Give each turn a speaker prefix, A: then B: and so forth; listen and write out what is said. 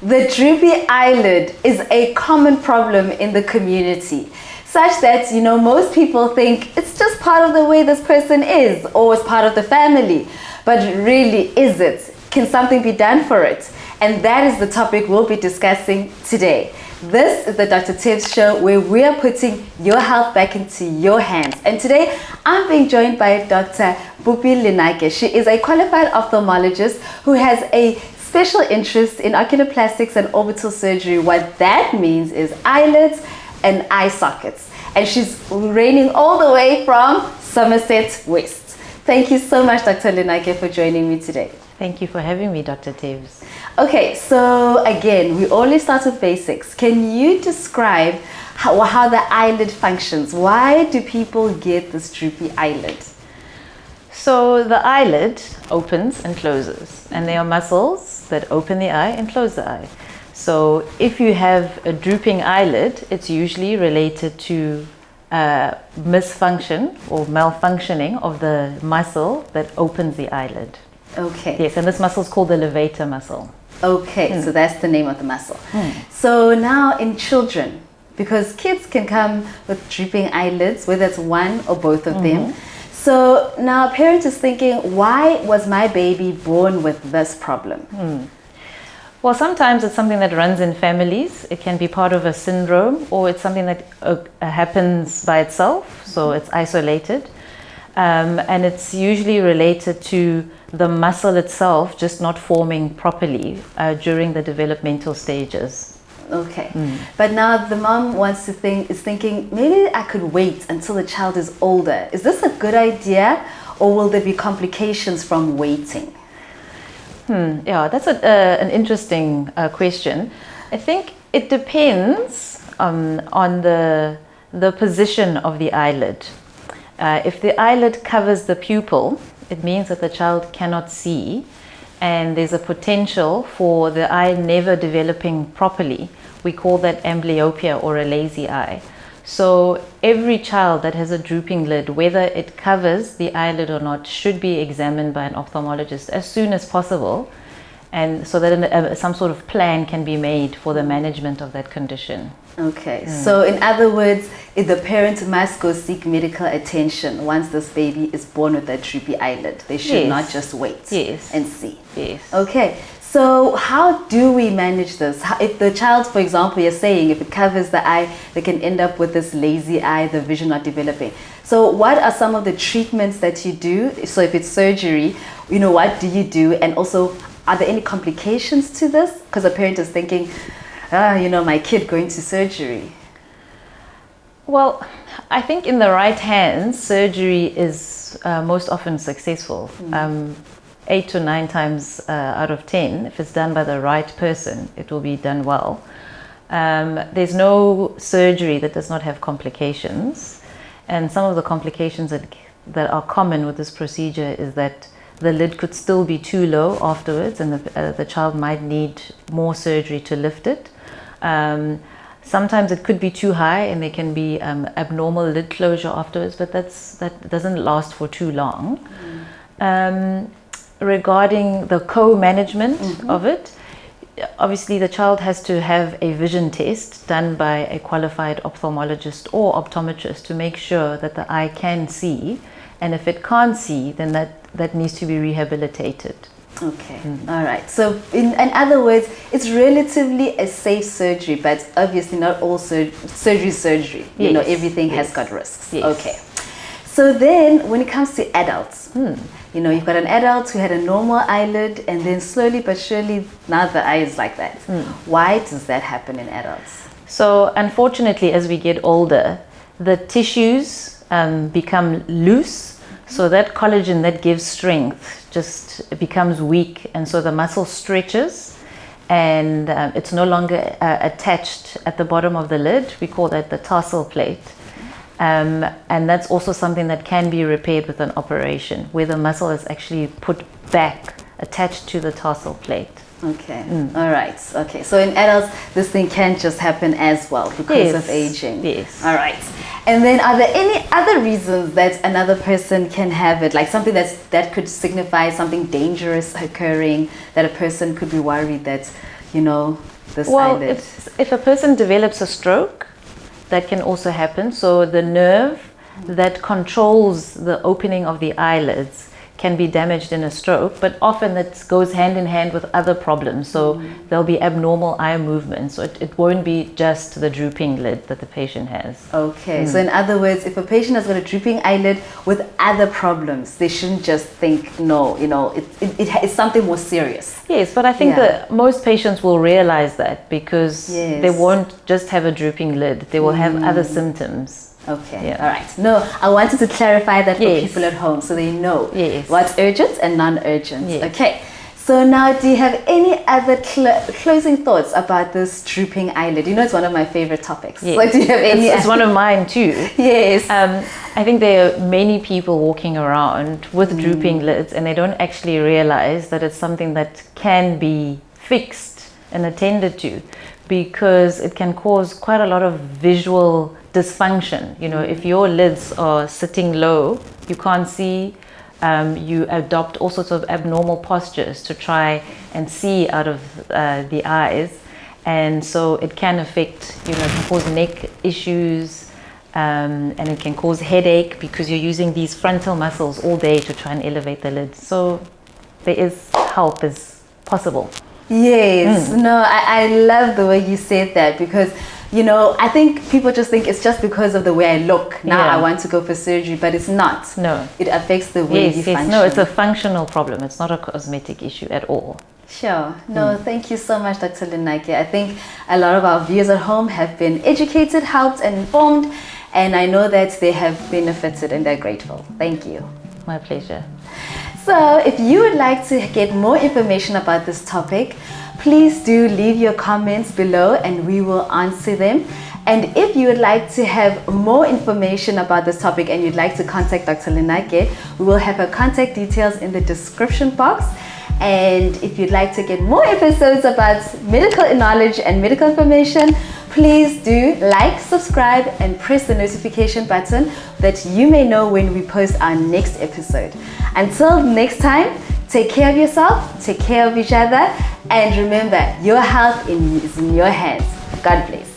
A: The droopy eyelid is a common problem in the community, such that, most people think it's just part of the way this person is, or it's part of the family. But really, is it? Can something be done for it? And that is the topic we'll be discussing today. This is the Dr. Tebz show, where we are putting your health back into your hands. And today I'm being joined by Dr. Mpopi Lenake. She is a qualified ophthalmologist who has a special interest in oculoplastics and orbital surgery. What that means is eyelids and eye sockets. And she's reigning all the way from Somerset West. Thank you so much, Dr. Lenake, for joining me today.
B: Thank you for having me, Dr. Tebz.
A: Okay, so again, we always start with basics. Can you describe how the eyelid functions? Why do people get this droopy eyelid?
B: So the eyelid opens and closes, and there are muscles that open the eye and close the eye. So if you have a drooping eyelid, it's usually related to misfunction or malfunctioning of the muscle that opens the eyelid.
A: Okay.
B: Yes, and this muscle is called the levator muscle.
A: Okay, so that's the name of the muscle. So now in children, because kids can come with drooping eyelids, whether it's one or both of them. So now a parent is thinking, why was my baby born with this problem?
B: Well, sometimes it's something that runs in families. It can be part of a syndrome, or it's something that happens by itself, so it's isolated. And it's usually related to the muscle itself just not forming properly during the developmental stages.
A: Okay, but now the mom is thinking, maybe I could wait until the child is older. Is this a good idea, or will there be complications from waiting?
B: Yeah, that's an interesting question. I think it depends on the position of the eyelid. If the eyelid covers the pupil, it means that the child cannot see, and there's a potential for the eye never developing properly. We call that amblyopia, or a lazy eye. So every child that has a drooping lid, whether it covers the eyelid or not, should be examined by an ophthalmologist as soon as possible, and so that some sort of plan can be made for the management of that condition.
A: Okay, so in other words, the parent must go seek medical attention once this baby is born with that droopy eyelid. They should not just wait and see.
B: Yes.
A: Okay, so how do we manage this? If the child, for example, you're saying if it covers the eye, they can end up with this lazy eye, the vision not developing. So what are some of the treatments that you do? So if it's surgery, what do you do? And also, are there any complications to this? Because a parent is thinking, my kid going to surgery.
B: Well, I think in the right hands, surgery is most often successful. 8 to 9 times out of 10, if it's done by the right person, it will be done well. There's no surgery that does not have complications. And some of the complications that are common with this procedure is that the lid could still be too low afterwards, and the child might need more surgery to lift it. Sometimes it could be too high, and there can be abnormal lid closure afterwards, but that doesn't last for too long. Regarding the co-management of it, obviously the child has to have a vision test done by a qualified ophthalmologist or optometrist to make sure that the eye can see, and if it can't see, then that needs to be rehabilitated.
A: Okay, all right. So in other words, it's relatively a safe surgery, but obviously not all surgery. Everything has got risks. Okay. So then when it comes to adults, you've got an adult who had a normal eyelid, and then slowly but surely now the eye is like that. Why does that happen in adults?
B: So unfortunately, as we get older, the tissues become loose. So that collagen that gives strength just becomes weak, and so the muscle stretches, and it's no longer attached at the bottom of the lid. We call that the tarsal plate. And that's also something that can be repaired with an operation, where the muscle is actually put back, attached to the tarsal plate.
A: Okay, all right. Okay, so in adults, this thing can just happen as well because of aging.
B: Yes.
A: All right. And then are there any other reasons that another person can have it? Like something that could signify something dangerous occurring, that a person could be worried that, this
B: Well,
A: eyelid?
B: if a person develops a stroke, that can also happen. So the nerve that controls the opening of the eyelids can be damaged in a stroke, but often it goes hand in hand with other problems. So there'll be abnormal eye movement. So it won't be just the drooping lid that the patient has.
A: Okay, so in other words, if a patient has got a drooping eyelid with other problems, they shouldn't just think, no, it's something more serious.
B: Yes, but I think that most patients will realize that because they won't just have a drooping lid, they will have other symptoms.
A: Okay, all right. No, I wanted to clarify that for people at home so they know what's urgent and non-urgent.
B: Yes.
A: Okay, so now do you have any other closing thoughts about this drooping eyelid? It's one of my favorite topics.
B: Yes.
A: So do you have any?
B: It's one of mine too.
A: Yes.
B: I think there are many people walking around with drooping lids and they don't actually realize that it's something that can be fixed and attended to, because it can cause quite a lot of visual dysfunction. If your lids are sitting low, you can't see, you adopt all sorts of abnormal postures to try and see out of the eyes, and so it can affect, it can cause neck issues, and it can cause headache because you're using these frontal muscles all day to try and elevate the lids. So there is help is possible.
A: Yes, no, I love the way you said that, because I think people just think it's just because of the way I look. Now I want to go for surgery, but it's not.
B: No.
A: It affects the way you function.
B: No, it's a functional problem. It's not a cosmetic issue at all.
A: Sure. No, thank you so much, Dr. Lenake. I think a lot of our viewers at home have been educated, helped, and informed, and I know that they have benefited and they're grateful. Thank you.
B: My pleasure.
A: So if you would like to get more information about this topic, please do leave your comments below and we will answer them. And if you would like to have more information about this topic and you'd like to contact Dr. Lenake, we will have her contact details in the description box. And if you'd like to get more episodes about medical knowledge and medical information, please do like, subscribe, and press the notification button that you may know when we post our next episode. Until next time, take care of yourself, take care of each other, and remember, your health is in your hands. God bless.